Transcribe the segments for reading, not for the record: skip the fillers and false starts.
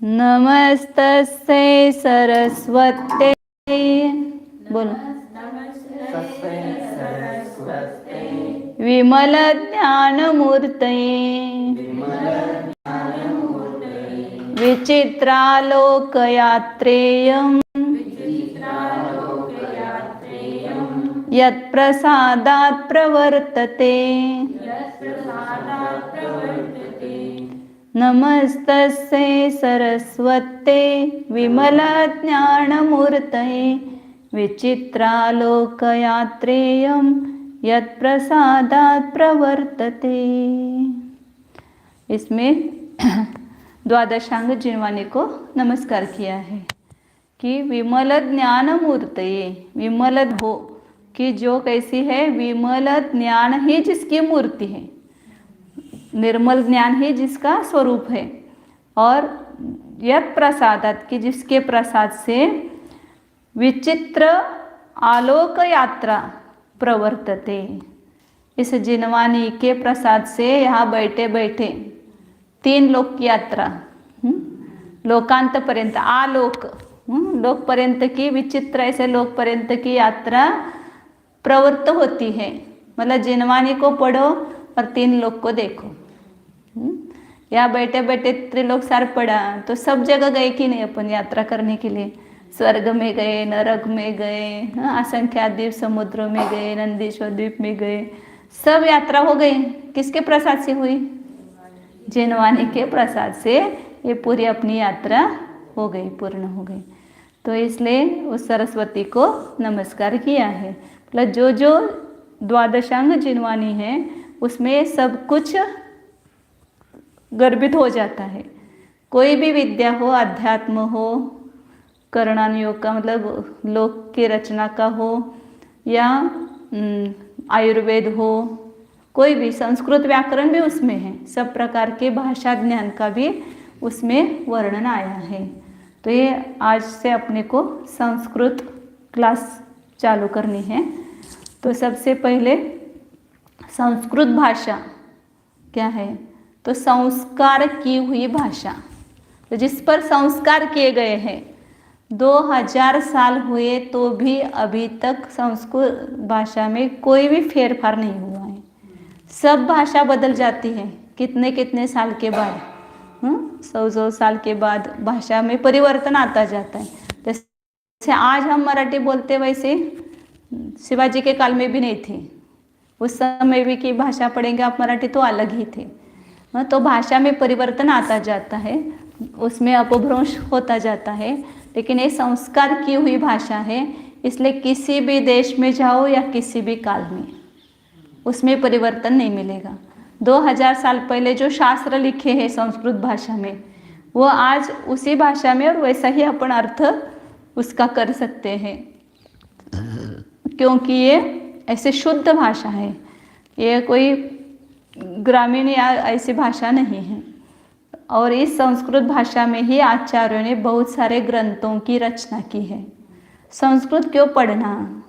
नमस्तस्यै सरस्वत्यै। बोलो। विमल ज्ञानमूर्तये विचित्रालोकयात्रेयम् यत्प्रसादात् प्रवर्तते। नमस्तस्यै सरस्वत्यै विमलज्ञानमूर्तये विचित्रालोकयात्रेयं यत्प्रसादात् प्रवर्तते। इसमें द्वादशांग जिनवानी को नमस्कार किया है कि विमल ज्ञान मूर्तये, विमल हो कि जो कैसी है, विमल ज्ञान ही जिसकी मूर्ति है, निर्मल ज्ञान ही जिसका स्वरूप है, और यत प्रसादात कि जिसके प्रसाद से विचित्र आलोक यात्रा प्रवर्तते। इस जिनवानी के प्रसाद से यहाँ बैठे बैठे 3 लोक की यात्रा, लोकांत पर्यंत, आलोक लोक पर्यंत की, विचित्र ऐसे लोक पर्यंत की यात्रा प्रवृत्त होती है। मतलब जिनवानी को पढ़ो और 3 लोक को देखो। यहाँ बैठे बैठे त्रिलोक सार पढ़ा तो सब जगह गए कि नहीं अपन यात्रा करने के लिए? स्वर्ग में गए, नरक में गए, असंख्या द्वीप समुद्रों में गए, नंदीश्वर द्वीप में गए, सब यात्रा हो गई। किसके प्रसाद से हुई? जिनवानी के प्रसाद से ये पूरी अपनी यात्रा हो गई, पूर्ण हो गई। तो इसलिए उस सरस्वती को नमस्कार किया है। मतलब जो जो द्वादशांग जिनवानी है उसमें सब कुछ गर्भित हो जाता है। कोई भी विद्या हो, अध्यात्म हो, करणानुयोग का मतलब लोक की रचना का हो, या आयुर्वेद हो, कोई भी, संस्कृत व्याकरण भी उसमें है, सब प्रकार के भाषा ज्ञान का भी उसमें वर्णन आया है। तो ये आज से अपने को संस्कृत क्लास चालू करनी है। तो सबसे पहले संस्कृत भाषा क्या है? तो संस्कार की हुई भाषा, तो जिस पर संस्कार किए गए हैं। 2000 साल हुए तो भी अभी तक संस्कृत भाषा में कोई भी फेरफार नहीं हुआ है। सब भाषा बदल जाती है कितने कितने साल के बाद, 100 साल के बाद भाषा में परिवर्तन आता जाता है। जैसे आज हम मराठी बोलते वैसे शिवाजी के काल में भी नहीं थे। उस समय भी की भाषा पढ़ेंगे आप मराठी तो अलग ही थे। तो भाषा में परिवर्तन आता जाता है, उसमें अपभ्रंश होता जाता है। लेकिन ये संस्कार की हुई भाषा है, इसलिए किसी भी देश में जाओ या किसी भी काल में उसमें परिवर्तन नहीं मिलेगा। 2000 साल पहले जो शास्त्र लिखे हैं संस्कृत भाषा में, वो आज उसी भाषा में और वैसा ही अपन अर्थ उसका कर सकते हैं, क्योंकि ये ऐसे शुद्ध भाषा है, ये कोई ग्रामीण या ऐसी भाषा नहीं है। और इस संस्कृत भाषा में ही आचार्यों ने बहुत सारे ग्रंथों की रचना की है। संस्कृत क्यों पढ़ना?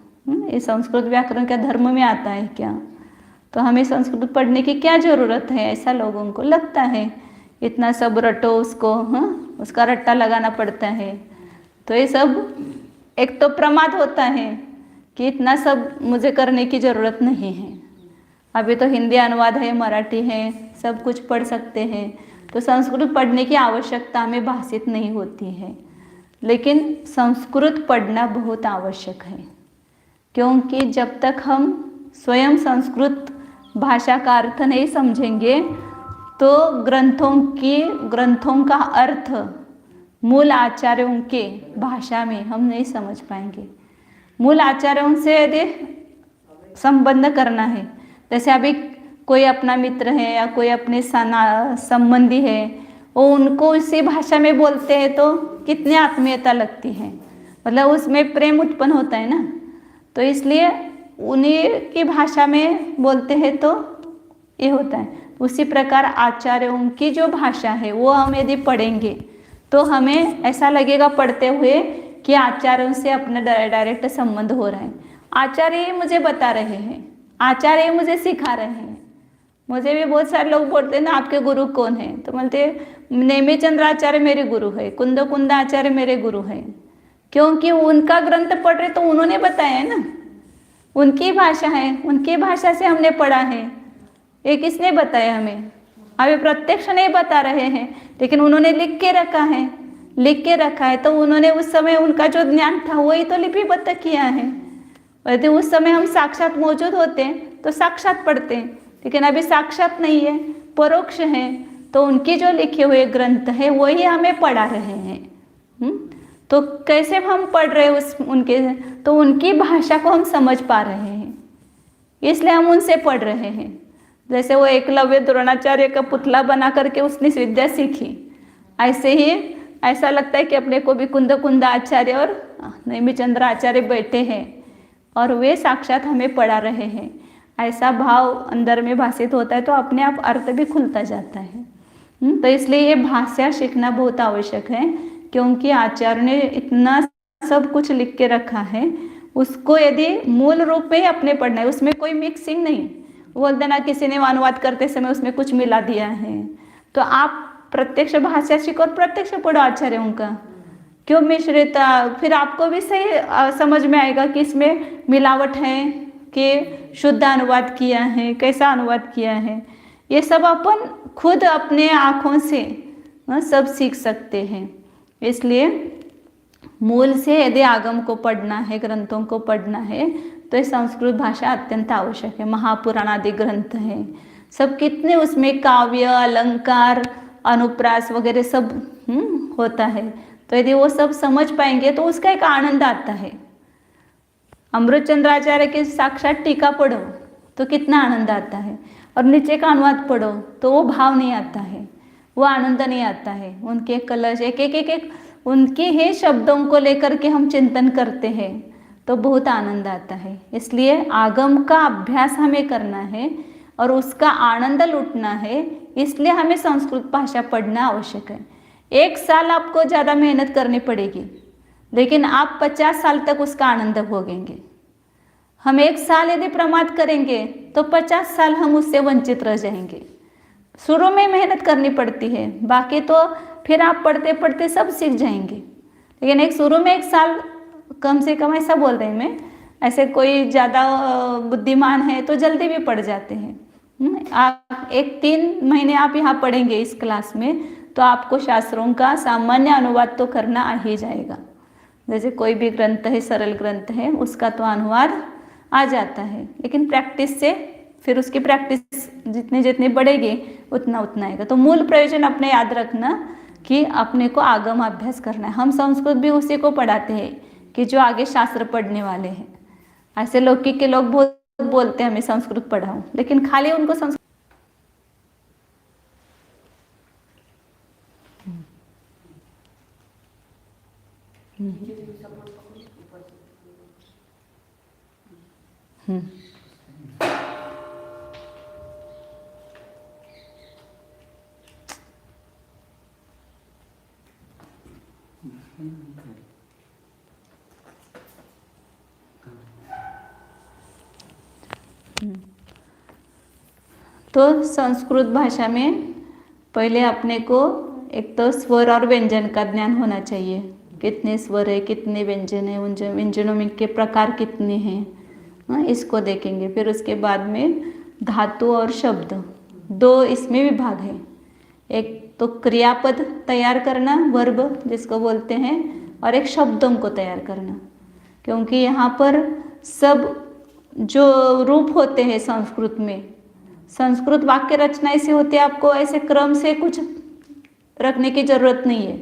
ये संस्कृत व्याकरण क्या धर्म में आता है क्या? तो हमें संस्कृत पढ़ने की क्या ज़रूरत है, ऐसा लोगों को लगता है। इतना सब रटो उसको, उसका रट्टा लगाना पड़ता है। तो ये सब एक तो प्रमाद होता है कि इतना सब मुझे करने की ज़रूरत नहीं है। अभी तो हिंदी अनुवाद है, मराठी है, सब कुछ पढ़ सकते हैं। तो संस्कृत पढ़ने की आवश्यकता हमें भाषित नहीं होती है। लेकिन संस्कृत पढ़ना बहुत आवश्यक है, क्योंकि जब तक हम स्वयं संस्कृत भाषा का अर्थ नहीं समझेंगे तो ग्रंथों का अर्थ मूल आचार्यों के भाषा में हम नहीं समझ पाएंगे। मूल आचार्यों से यदि संबंध करना है, जैसे अभी कोई अपना मित्र है या कोई अपने संबंधी है, वो उनको उसी भाषा में बोलते हैं तो कितनी आत्मीयता लगती है, मतलब उसमें प्रेम उत्पन्न होता है ना। तो इसलिए उन्हीं की भाषा में बोलते हैं तो ये होता है। उसी प्रकार आचार्यों की जो भाषा है वो हम यदि पढ़ेंगे तो हमें ऐसा लगेगा पढ़ते हुए कि आचार्यों से अपना डायरेक्ट संबंध हो रहा है। आचार्य ही मुझे बता रहे हैं, आचार्य ही मुझे सिखा रहे हैं। मुझे भी बहुत सारे लोग बोलते हैं ना आपके गुरु कौन है, तो बोलते नेमिचंद्र आचार्य मेरे गुरु है, कुंद आचार्य मेरे गुरु है, क्योंकि उनका ग्रंथ पढ़ रहे तो उन्होंने बताया है ना, उनकी भाषा है, उनकी भाषा से हमने पढ़ा है। ये किसने बताया हमें? हमें प्रत्यक्ष नहीं बता रहे हैं, लेकिन उन्होंने लिख के रखा है, लिख के रखा है। तो उन्होंने उस समय उनका जो ज्ञान था वही तो लिपिबद्ध किया है। यदि उस समय हम साक्षात मौजूद होते तो साक्षात पढ़ते, लेकिन अभी साक्षात नहीं है, परोक्ष है। तो उनके जो लिखे हुए ग्रंथ है वही हमें पढ़ा रहे हैं। तो कैसे हम पढ़ रहे उस उनके, तो उनकी भाषा को हम समझ पा रहे हैं, इसलिए हम उनसे पढ़ रहे हैं। जैसे वो एकलव्य द्रोणाचार्य का पुतला बना करके उसने विद्या सीखी, ऐसे ही ऐसा लगता है कि अपने को भी कुंद आचार्य और नेमिचंद्र आचार्य बैठे हैं और वे साक्षात हमें पढ़ा रहे हैं। ऐसा भाव अंदर में भाषित होता है तो अपने आप अर्थ भी खुलता जाता है। तो इसलिए ये भाषा सीखना बहुत आवश्यक है, क्योंकि आचार्य ने इतना सब कुछ लिख के रखा है, उसको यदि मूल रूप में ही अपने पढ़ना है, उसमें कोई मिक्सिंग नहीं, बोलते ना किसी ने अनुवाद करते समय उसमें कुछ मिला दिया है। तो आप प्रत्यक्ष भाषा सीखो और प्रत्यक्ष पढ़ो आचार्यों का, क्यों मिश्रित, फिर आपको भी सही समझ में आएगा कि इसमें मिलावट है कि शुद्ध अनुवाद किया है, कैसा अनुवाद किया है। ये सब अपन खुद अपने आँखों से सब सीख सकते हैं। इसलिए मूल से यदि आगम को पढ़ना है, ग्रंथों को पढ़ना है, तो ये संस्कृत भाषा अत्यंत आवश्यक है। महापुराण आदि ग्रंथ हैं, सब कितने उसमें काव्य, अलंकार, अनुप्रास वगैरह सब होता है। तो यदि वो सब समझ पाएंगे तो उसका एक आनंद आता है। अमृतचंद्राचार्य की साक्षात टीका पढ़ो तो कितना आनंद आता है, और नीचे का अनुवाद पढ़ो तो वो भाव नहीं आता है, वो आनंद नहीं आता है। उनके कलश एक एक एक एक उनके ही शब्दों को लेकर के हम चिंतन करते हैं तो बहुत आनंद आता है। इसलिए आगम का अभ्यास हमें करना है और उसका आनंद लूटना है, इसलिए हमें संस्कृत भाषा पढ़ना आवश्यक है। 1 साल आपको ज़्यादा मेहनत करनी पड़ेगी, लेकिन आप 50 साल तक उसका आनंद भोगेंगे। हम 1 साल यदि प्रमाद करेंगे तो 50 साल हम उससे वंचित रह जाएंगे। शुरू में मेहनत करनी पड़ती है, बाकी तो फिर आप पढ़ते पढ़ते सब सीख जाएंगे। लेकिन एक शुरू में 1 साल कम से कम, ऐसा बोल रहे हैं मैं, ऐसे कोई ज़्यादा बुद्धिमान है तो जल्दी भी पढ़ जाते हैं। आप 1-3 महीने आप यहाँ पढ़ेंगे इस क्लास में तो आपको शास्त्रों का सामान्य अनुवाद तो करना आ ही जाएगा। जैसे कोई भी ग्रंथ है, सरल ग्रंथ है, उसका तो अनुवाद आ जाता है, लेकिन प्रैक्टिस से फिर उसकी प्रैक्टिस जितनी जितनी बढ़ेगी उतना उतना आएगा। तो मूल प्रयोजन अपने याद रखना कि अपने को आगम अभ्यास करना है। हम संस्कृत भी उसी को पढ़ाते हैं कि जो आगे शास्त्र पढ़ने वाले हैं। ऐसे लौकिक के लोग बहुत बोलते हैं हमें संस्कृत पढ़ाओ, लेकिन खाली उनको संस्कृत तो संस्कृत भाषा में पहले अपने को एक तो स्वर और व्यंजन का ज्ञान होना चाहिए। कितने स्वर है, कितने व्यंजन है, उन व्यंजनों में के प्रकार कितने हैं, इसको देखेंगे। फिर उसके बाद में धातु और शब्द, 2 इसमें विभाग है। एक तो क्रियापद तैयार करना, वर्ब जिसको बोलते हैं, और एक शब्दों को तैयार करना। क्योंकि यहाँ पर सब जो रूप होते हैं संस्कृत में, संस्कृत वाक्य रचना ऐसी होती है, आपको ऐसे क्रम से कुछ रखने की जरूरत नहीं है।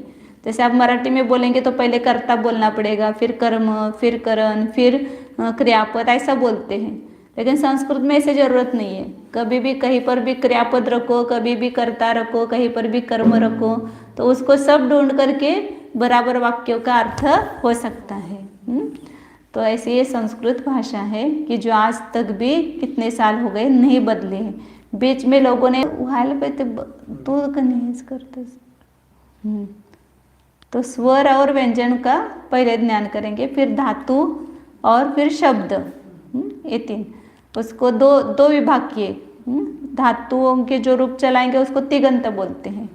जैसे आप मराठी में बोलेंगे तो पहले कर्ता बोलना पड़ेगा, फिर कर्म, फिर करण, फिर क्रियापद, ऐसा बोलते हैं। लेकिन संस्कृत में ऐसे जरूरत नहीं है। कभी भी कहीं पर भी क्रियापद रखो, कभी भी कर्ता रखो, कहीं पर भी कर्म रखो, तो उसको सब ढूंढ करके बराबर वाक्यों का अर्थ हो सकता है। तो ऐसी ये संस्कृत भाषा है कि जो आज तक भी कितने साल हो गए नहीं बदले हैं। बीच में लोगों ने तो कन्विंस करते। तो स्वर और व्यंजन का पहले ज्ञान करेंगे, फिर धातु और फिर शब्द, ये 3। उसको दो विभाग किए। धातुओं के जो रूप चलाएंगे उसको तिगंत बोलते हैं,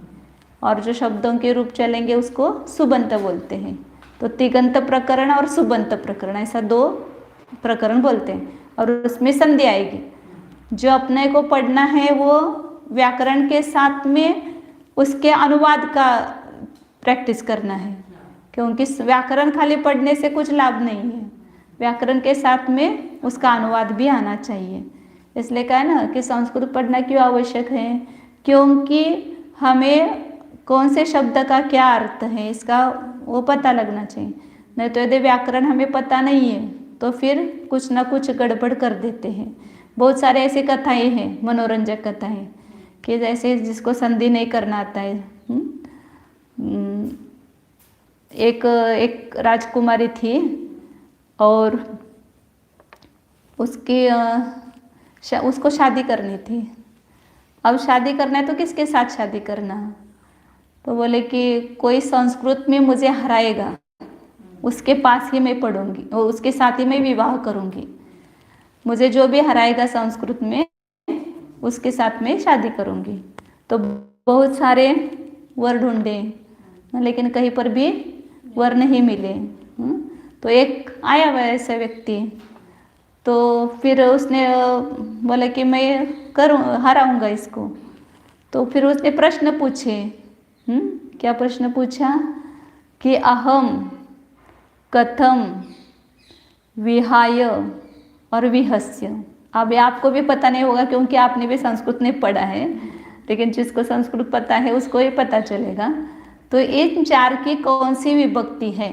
और जो शब्दों के रूप चलेंगे उसको सुबंत बोलते हैं। तो तिगंत प्रकरण और सुबंत प्रकरण ऐसा दो प्रकरण बोलते हैं, और उसमें संधि आएगी। जो अपने को पढ़ना है वो व्याकरण के साथ में उसके अनुवाद का प्रैक्टिस करना है, क्योंकि व्याकरण खाली पढ़ने से कुछ लाभ नहीं है, व्याकरण के साथ में उसका अनुवाद भी आना चाहिए। इसलिए कहा ना कि संस्कृत पढ़ना क्यों आवश्यक है, क्योंकि हमें कौन से शब्द का क्या अर्थ है इसका वो पता लगना चाहिए। नहीं तो यदि व्याकरण हमें पता नहीं है तो फिर कुछ ना कुछ गड़बड़ कर देते हैं। बहुत सारे ऐसी कथाएं हैं, मनोरंजक कथाएं, कि जैसे जिसको संधि नहीं करना आता है। एक राजकुमारी थी और उसको शादी करनी थी। अब शादी करना है तो किसके साथ शादी करना, तो बोले कि कोई संस्कृत में मुझे हराएगा उसके पास ही मैं पढ़ूंगी, उसके साथ ही मैं विवाह करूंगी। मुझे जो भी हराएगा संस्कृत में उसके साथ में शादी करूंगी। तो बहुत सारे वर ढूंढे लेकिन कहीं पर भी वर नहीं मिले। तो एक आया वह ऐसा व्यक्ति, तो फिर उसने बोला कि मैं हराऊंगा इसको। तो फिर उसने प्रश्न पूछे। क्या प्रश्न पूछा कि अहम कथम विहाय और विहस्य। अब आपको भी पता नहीं होगा क्योंकि आपने भी संस्कृत नहीं पढ़ा है, लेकिन जिसको संस्कृत पता है उसको ही पता चलेगा। तो इन चार की कौन सी विभक्ति है,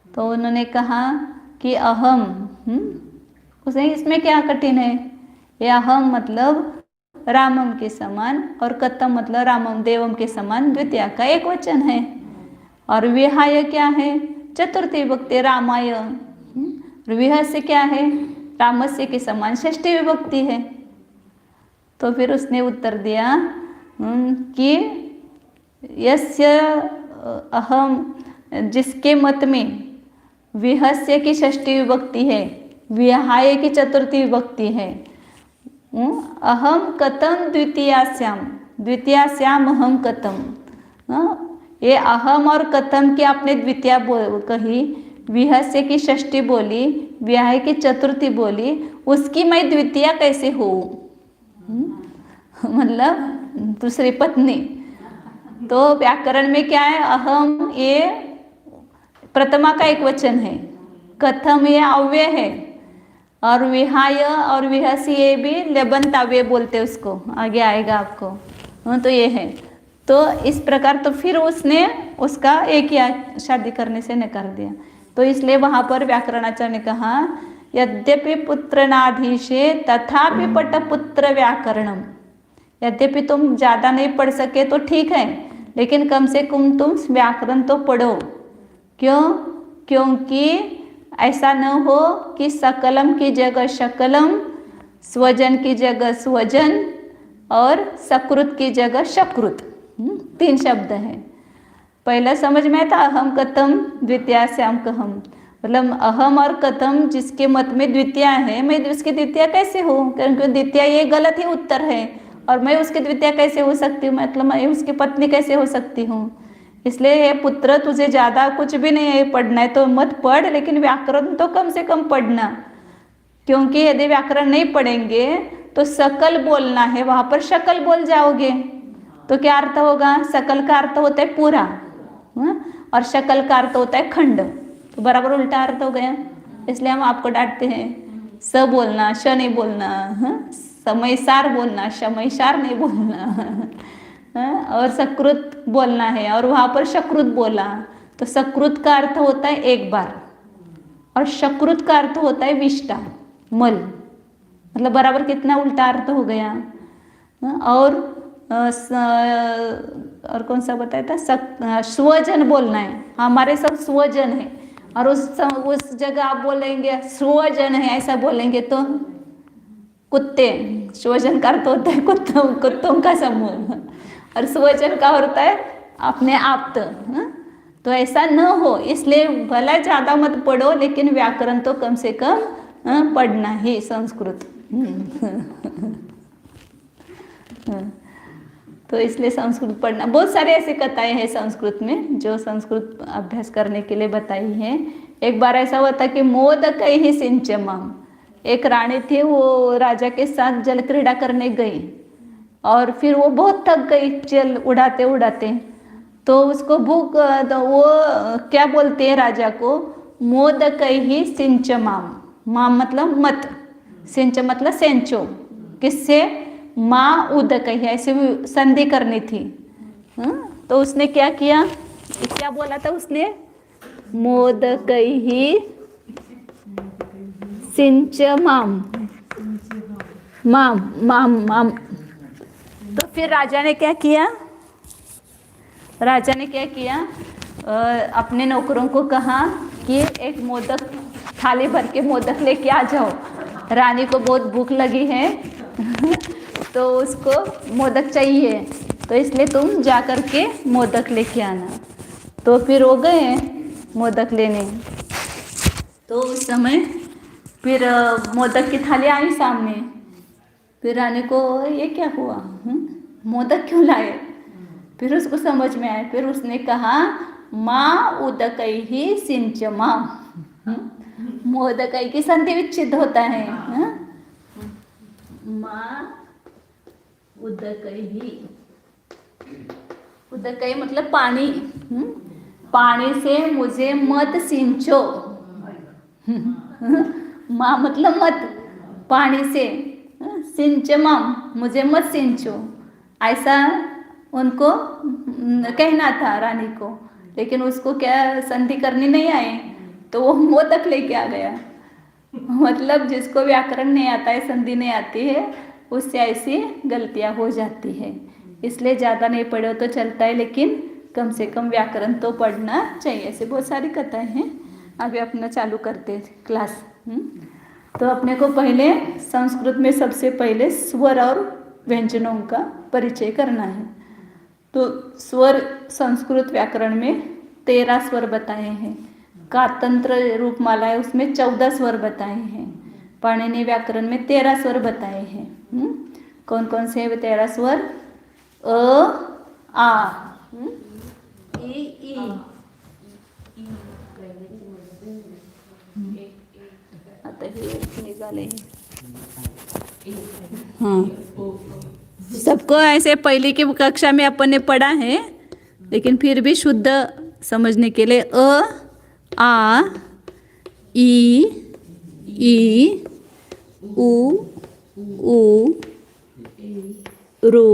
तो उन्होंने कहा कि अहम। उसे इसमें क्या कठिन है, ये अहम मतलब रामम के समान और कथम मतलब रामम देवम के समान द्वितीया का एक वचन है, और विहाय क्या है चतुर्थी विभक्ति रामाय। विहस्य क्या है रामस्य के समान षष्ठी विभक्ति है। तो फिर उसने उत्तर दिया कि यस्य अहम, जिसके मत में विहस्य की षष्ठी विभक्ति है, विहाय की चतुर्थी विभक्ति है। अहम कथम द्वितीयास्याम अहम कथम। ये अहम और कथम की आपने द्वितीया कही, विहस्य की षष्ठी बोली, विहाय की चतुर्थी बोली, उसकी मैं द्वितीया कैसे हो, मतलब दूसरी पत्नी। तो व्याकरण में क्या है, अहम ये प्रथमा का एक वचन है, कथम ये अव्यय है, और विहाय और विहस्य ये भी लेबंत अव्यय बोलते उसको, आगे आएगा आपको। तो ये है। तो इस प्रकार तो फिर उसने उसका एक ही शादी करने से नकार दिया। तो इसलिए वहाँ पर व्याकरणाचार्य ने कहा यद्यपि पुत्रनाधीशे तथापि पटपुत्र व्याकरणम। यद्यपि तुम ज़्यादा नहीं पढ़ सके तो ठीक है, लेकिन कम से कम तुम व्याकरण तो पढ़ो। क्यों? क्योंकि ऐसा न हो कि सकलम की जगह शकलम, स्वजन की जगह स्वजन और सकृत की जगह शकृत। 3 शब्द हैं। पहला समझ में आता अहम कथम द्वितीयास्याम कहम, मतलब अहम और कथम जिसके मत में द्वितीया है, मैं उसकी द्वितीया कैसे हूँ, क्योंकि द्वितीया ये गलत ही उत्तर है, और मैं उसकी द्वितीया कैसे हो सकती हूँ, मतलब मैं उसकी पत्नी कैसे हो सकती हूँ। इसलिए ये पुत्र तुझे ज़्यादा कुछ भी नहीं है पढ़ना है तो मत पढ़, लेकिन व्याकरण तो कम से कम पढ़ना, क्योंकि यदि व्याकरण नहीं पढ़ेंगे तो सकल बोलना है, वहाँ पर शकल बोल जाओगे तो क्या अर्थ होगा, सकल का अर्थ होता है पूरा, और शकल का अर्थ होता है खंड, तो बराबर उल्टा अर्थ हो गया। इसलिए हम आपको डांटते हैं, स बोलना, श नहीं बोलना, समयसार बोलना, शमयसार नहीं बोलना, और सकृत बोलना है, और वहाँ पर शकृत बोला तो सकृत का अर्थ होता है एक बार, और शकृत का अर्थ होता है विष्टा मल, मतलब बराबर कितना उल्टा अर्थ हो गया। और कौन सा बताया था, स्वजन बोलना है, हमारे सब स्वजन है, और उस जगह आप बोलेंगे स्वजन है ऐसा बोलेंगे तो कुत्ते, स्वजन का अर्थ होता है कुत्तों का समूह, और स्वजन का होता है अपने आप। तो ऐसा न हो, इसलिए भला ज़्यादा मत पढ़ो, लेकिन व्याकरण तो कम से कम पढ़ना ही संस्कृत। तो इसलिए संस्कृत पढ़ना, बहुत सारे ऐसे कथाएं हैं संस्कृत में जो संस्कृत अभ्यास करने के लिए बताई हैं। एक बार ऐसा हुआ था कि मोदक ही सिंचमम, एक रानी थी, वो राजा के साथ जल क्रीड़ा करने गई और फिर वो बहुत थक गई जल उड़ाते उड़ाते, तो उसको भूख, तो वो क्या बोलते हैं राजा को, मोदक ही सिंचमाम, माम मतलब मत, सिंच मतलब सेंचो, किससे, माँ उदक ही, ऐसे संधि करनी थी। तो उसने क्या किया, क्या बोला था उसने, मोदक ही सिंच माम, माम माम माम। तो फिर राजा ने क्या किया, राजा ने क्या किया, अपने नौकरों को कहा कि एक मोदक, थाली भर के मोदक लेके आ जाओ, रानी को बहुत भूख लगी है तो उसको मोदक चाहिए, तो इसलिए तुम जा कर के मोदक लेके आना। तो फिर वो गए मोदक लेने, तो उस समय फिर मोदक की थाली आई सामने, फिर रानी को ये क्या हुआ, मोदक क्यों लाए, फिर उसको समझ में आया, फिर उसने कहा माँ उदक ही सिंच माँ, मोदक की संधि विच्छेद होता है, माँ उदक ही, उदक मतलब पानी, पानी से मुझे मत सिंचो, माँ मतलब मत, पानी से, सिंच माम मुझे मत सिंचो, ऐसा उनको कहना था रानी को, लेकिन उसको क्या संधि करनी नहीं आई, तो वो मोदक लेके आ गया। मतलब जिसको व्याकरण नहीं आता है, संधि नहीं आती है, उससे ऐसी गलतियां हो जाती है। इसलिए ज़्यादा नहीं पढ़ो तो चलता है, लेकिन कम से कम व्याकरण तो पढ़ना चाहिए। ऐसे बहुत सारी कथाएं हैं। आगे अपना चालू करते हैं क्लास। तो अपने को पहले संस्कृत में सबसे पहले स्वर और व्यंजनों का परिचय करना है। तो स्वर संस्कृत व्याकरण में 13 स्वर बताए हैं। कातंत्र रूपमाला है, उसमें 14 स्वर बताए हैं। पाणिनि व्याकरण में 13 स्वर बताए हैं। कौन कौन से हैं 13 स्वर? अ आ, ई आता हे निघाले। हाँ, सबको ऐसे पहले की कक्षा में अपन ने पढ़ा है, लेकिन फिर भी शुद्ध समझने के लिए अ आ ई उ रू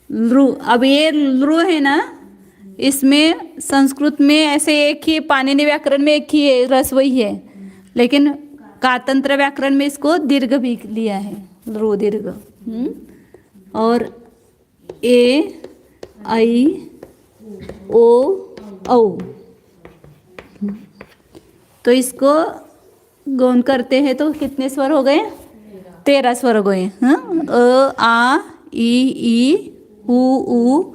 रू। अब ये रू है ना, इसमें संस्कृत में ऐसे एक ही, पाणिनि व्याकरण में एक ही है, रस वही है, लेकिन कातंत्र व्याकरण में इसको दीर्घ भी लिया है, रू दीर्घ। और ए आई ओ औ, तो इसको गौन करते हैं तो कितने स्वर हो गए? 13 स्वर हो गए। अ आ ई उ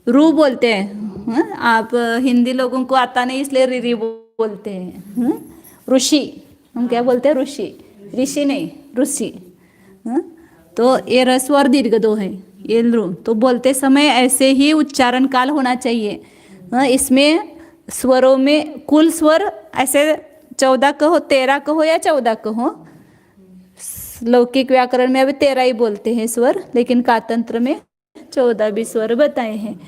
रू बोलते हैं। आप हिंदी लोगों को आता नहीं इसलिए री बोलते हैं। ऋषि, हम क्या बोलते हैं? ऋषि, ऋषि नहीं, ऋषि। तो ये रस्व और दीर्घ दो है, ये रू। तो बोलते समय ऐसे ही उच्चारण काल होना चाहिए। इसमें स्वरों में कुल स्वर ऐसे 14 कहो, 13 कहो या 14 कहो। लौकिक व्याकरण में अभी 13 ही बोलते हैं स्वर, लेकिन कातंत्र में 14 भी स्वर बताए हैं।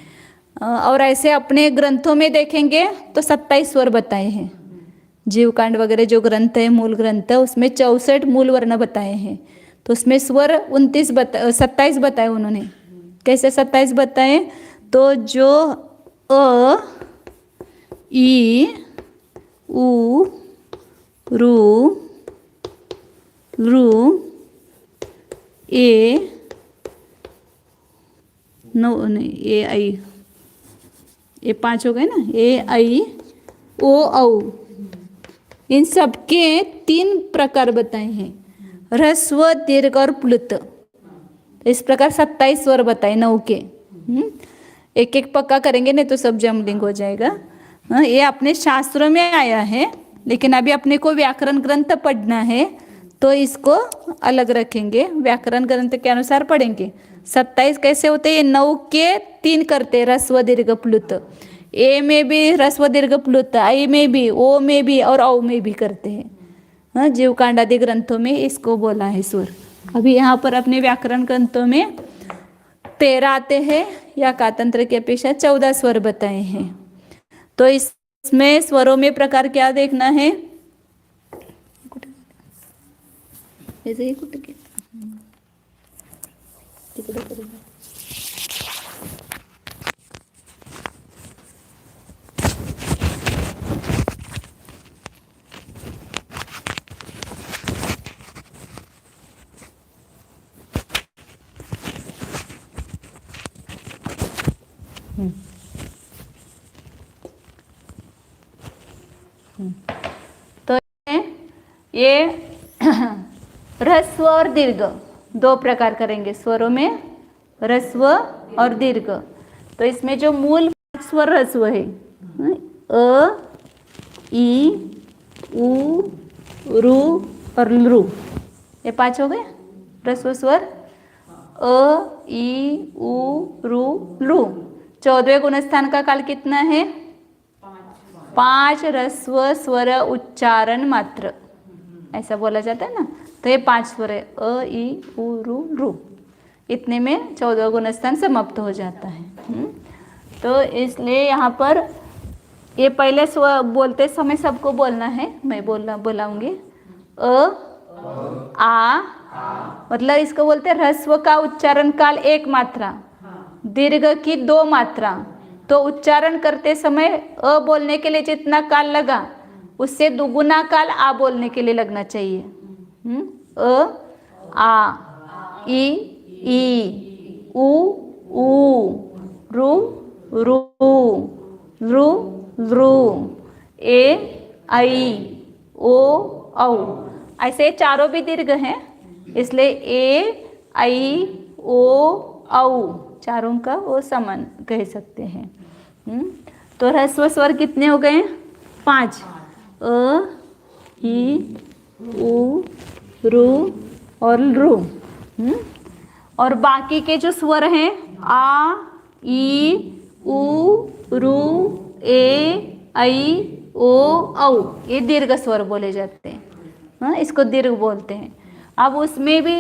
और ऐसे अपने ग्रंथों में देखेंगे तो 27 स्वर बताए हैं। जीवकांड वगैरह जो ग्रंथ है, मूल ग्रंथ है, उसमें 64 मूल वर्ण बताए हैं। तो उसमें स्वर 27 बताए उन्होंने। कैसे 27 बताए? तो जो अ ई उ रू ए नो नहीं, ए आई, ये 5 हो गए ना, ए आई ओ औ। इन सबके 3 प्रकार बताए हैं, ह्रस्व, दीर्घ और प्लुत। इस प्रकार 27 स्वर बताए 9 के। एक एक पक्का करेंगे नहीं तो सब जमलिंग हो जाएगा। ये अपने शास्त्रों में आया है, लेकिन अभी अपने को व्याकरण ग्रंथ पढ़ना है, तो इसको अलग रखेंगे, व्याकरण ग्रंथ के अनुसार पढ़ेंगे। 27 कैसे होते हैं? 9 के 3 करते, ह्रस्व दीर्घ प्लुत। ए में भी ह्रस्व दीर्घ प्लुत, आई में भी, ओ में भी और औ में भी करते हैं। हाँ, जीवकांड आदि ग्रंथों में इसको बोला है स्वर। अभी यहाँ पर अपने व्याकरण ग्रंथों में 13 आते हैं, या कातंत्र की अपेक्षा 14 स्वर बताए हैं। तो इसमें स्वरों में प्रकार क्या देखना है? ऐसे ही कुछ तो ये ह्रस्व और दीर्घ दो प्रकार करेंगे स्वरों में, ह्रस्व और दीर्घ। तो इसमें जो मूल स्वर ह्रस्व है, अ, ई, उ, रु और लृ, ये 5 हो गए ह्रस्व स्वर। अ, ई, उ, रु, लृ। 14वें गुणस्थान का काल कितना है? 5 ह्रस्व स्वर उच्चारण मात्र, ऐसा बोला जाता है ना। तो ये 5 स्वर है, अ, ई, उ, रु, लृ। इतने में 14 गुणस्थान समाप्त हो जाता है। तो इसलिए यहाँ पर ये पहले स्वर बोलते समय सबको बोलना है, मैं बोलाऊंगी। अ, आ, मतलब इसको बोलते हैं ह्रस्व का उच्चारण काल 1 मात्रा, दीर्घ की 2 मात्रा। तो उच्चारण करते समय अ बोलने के लिए जितना काल लगा, उससे दुगुना काल आ बोलने के लिए लगना चाहिए। अ, आ, ई, उ, रु, रू, लृ, लृ, ए, ऐ, ओ, औ। ऐसे चारों भी दीर्घ हैं, इसलिए ए, ऐ, ओ, औ चारों का वो समान कह सकते हैं। तो ह्रस्व स्वर कितने हो गए? 5, अ, ई, उ, रु और लृ। और बाकी के जो स्वर हैं, आ, ई, उ, रु, ए, ऐ, ओ, औ, ये दीर्घ स्वर बोले जाते हैं। हाँ, इसको दीर्घ बोलते हैं। अब उसमें भी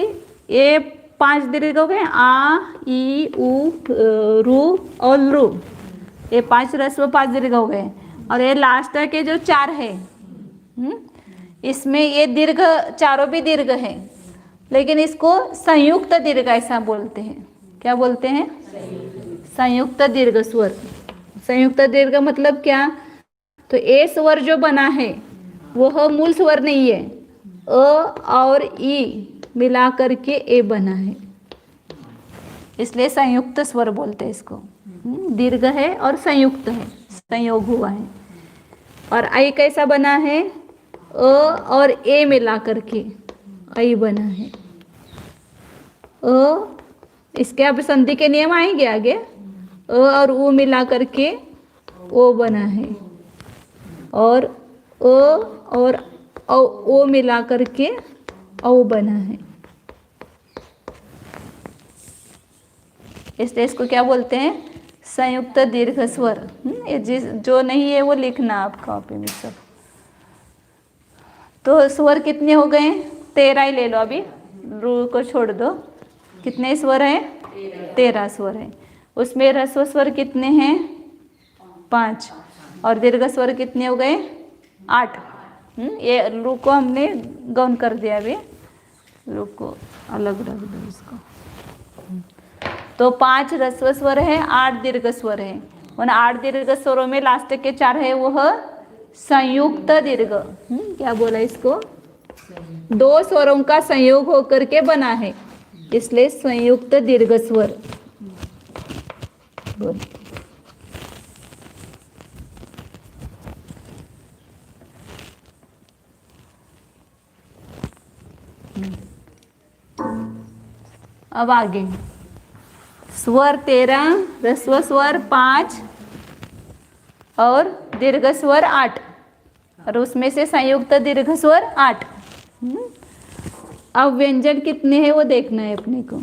ये 5 दीर्घ हो गए, आ, ई, उ, रु और लृ। ये 5 ह्रस्व 5 दीर्घ हो गए। और ये लास्ट के जो 4 है, इसमें ये दीर्घ चारों भी दीर्घ है, लेकिन इसको संयुक्त दीर्घ ऐसा बोलते हैं। क्या बोलते हैं? संयुक्त दीर्घ स्वर। संयुक्त दीर्घ मतलब क्या? तो ए स्वर जो बना है वह मूल स्वर नहीं है, अ और ई मिला करके ए बना है, इसलिए संयुक्त स्वर बोलते हैं इसको। दीर्घ है और संयुक्त है, संयोग हुआ है। और ऐ कैसा बना है? अ और ए मिला करके ऐ बना है। अ, इसके अब संधि के नियम आएंगे आगे। अ और उ मिला करके ओ बना है, और अ और ओ मिला करके औ बना है। इसलिए इसको क्या बोलते हैं? संयुक्त दीर्घ स्वर। ये जो नहीं है वो लिखना आप कॉपी में सब। तो स्वर कितने हो गए? 13 ही ले लो, अभी रू को छोड़ दो। कितने स्वर हैं? 13 स्वर हैं। उसमें ह्रस्व स्वर कितने हैं? 5। और दीर्घ स्वर कितने हो गए? 8। ये रू को हमने गौन कर दिया, अभी रू को अलग रख दो इसको। तो 5 ह्रस्व स्वर है, 8 दीर्घ स्वर है। उन 8 दीर्घ स्वरों में लास्ट के 4 है वह संयुक्त दीर्घ। क्या बोला इसको? 2 स्वरों का संयोग होकर के बना है, इसलिए संयुक्त दीर्घ स्वर। बोल। अब आगे स्वर 13, ह्रस्व स्वर 5 और दीर्घ स्वर 8, और उसमें से संयुक्त दीर्घ स्वर 8। अब व्यंजन कितने हैं वो देखना है अपने को।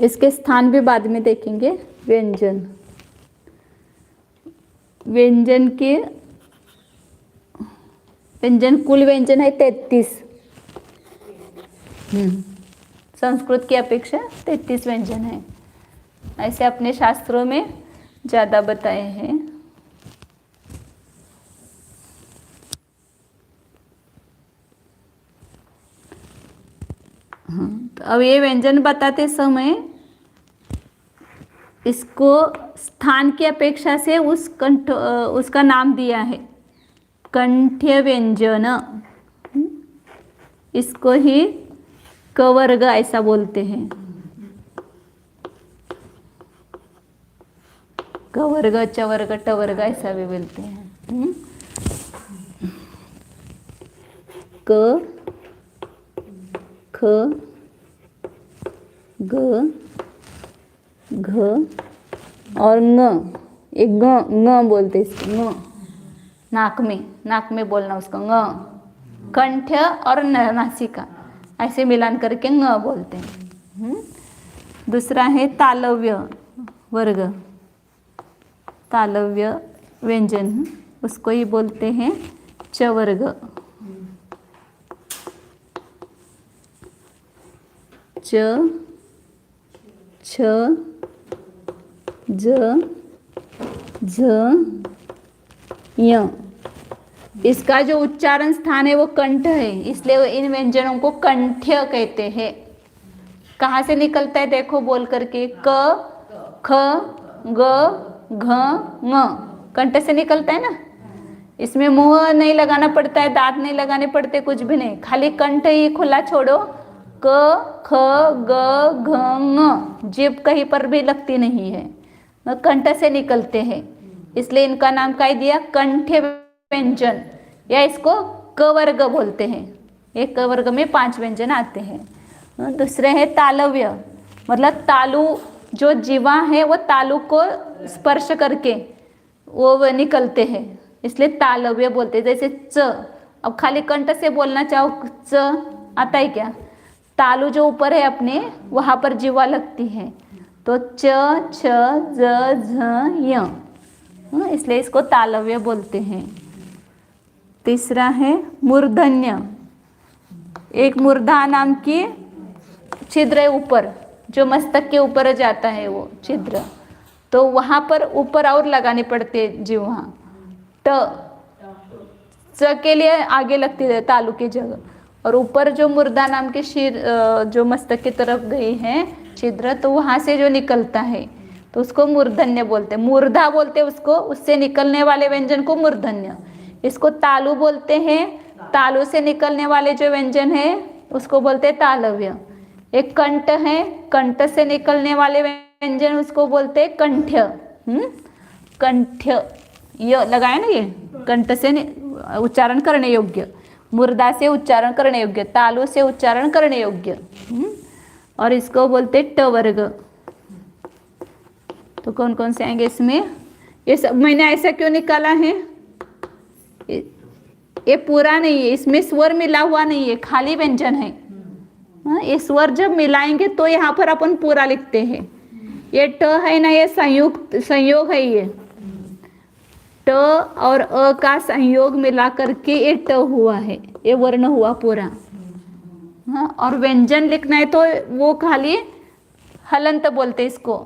इसके स्थान भी बाद में देखेंगे। व्यंजन, व्यंजन के व्यंजन, कुल व्यंजन है 33। संस्कृत की अपेक्षा 33 व्यंजन है, ऐसे अपने शास्त्रों में ज़्यादा बताए हैं। तो अब ये व्यंजन बताते समय इसको स्थान की अपेक्षा से उस कंठ उसका नाम दिया है, कंठ्य व्यंजन। इसको ही कवर्ग ऐसा बोलते हैं। कवर्ग, चवर्ग, टवर्ग ऐसा भी बोलते हैं। क, ख, ग, घ और ङ। एक ङ बोलते इसको, ङ। नाक में बोलना उसको, ङ। कंठ और नासिका ऐसे मिलान करके ङ बोलते हैं। दूसरा है तालव्य वर्ग, तालव्य व्यंजन, उसको ही बोलते हैं च वर्ग। च, छ, ज, झ, य। इसका जो उच्चारण स्थान है वो कंठ है, इसलिए इन व्यंजनों को कंठ्य कहते हैं। कहाँ से निकलता है देखो बोल करके, क, ख, ग, घ, ङ। कंठ से निकलता है ना। इसमें मुंह नहीं लगाना पड़ता है, दांत नहीं लगाने पड़ते, कुछ भी नहीं, खाली कंठ ही खुला छोड़ो। क, ख, ग, घ, ङ। जीभ कहीं पर भी लगती नहीं है, कंठ से निकलते हैं, इसलिए इनका नाम क्या दिया, कंठ्य व्यंजन, या इसको क वर्ग बोलते हैं। एक क वर्ग में 5 व्यंजन आते हैं। दूसरे है तालव्य, मतलब तालु, जो जीवा है वो तालु को स्पर्श करके वो निकलते हैं, इसलिए तालव्य बोलते हैं। जैसे च, अब खाली कंठ से बोलना चाहो च, आता है क्या? तालु जो ऊपर है अपने, वहाँ पर जीवा लगती है, तो च, छ, ज, झ, य, इसलिए इसको तालव्य बोलते हैं। तीसरा है मूर्धन्य। एक मूर्धा नाम की छिद्र है ऊपर, जो मस्तक के ऊपर जाता है वो छिद्र, तो वहाँ पर ऊपर और लगाने पड़ते जीवा। ट, च के लिए आगे लगती है तालु की जगह, और ऊपर जो मूर्धा नाम के शीर जो मस्तक की तरफ गई है छिद्र, तो वहाँ से जो निकलता है तो उसको मूर्धन्य बोलते हैं। मूर्धा बोलते हैं उसको, उससे निकलने वाले व्यंजन को मूर्धन्य। इसको तालु बोलते हैं, तालु से निकलने वाले जो व्यंजन है उसको बोलते हैं तालव्य। एक कंठ है, कंठ से निकलने वाले व्यंजन उसको बोलते हैं कंठ्य। कंठ्य य लगाया ना, ये कंठ से उच्चारण करने योग्य, मूर्धा से उच्चारण करने योग्य, तालु से उच्चारण करने योग्य, और इसको बोलते ट वर्ग। तो कौन कौन से आएंगे इसमें? ये सब मैंने ऐसा क्यों निकाला है, ये पूरा नहीं है, इसमें स्वर मिला हुआ नहीं है, खाली व्यंजन है। ये स्वर जब मिलाएंगे तो यहाँ पर अपन पूरा लिखते हैं। ये ट है ना, ये संयोग है, ये ट और अ का संयोग मिला करके ये ट हुआ है, ये वर्ण हुआ पूरा। हाँ, और व्यंजन लिखना है तो वो खाली हलंत बोलते इसको,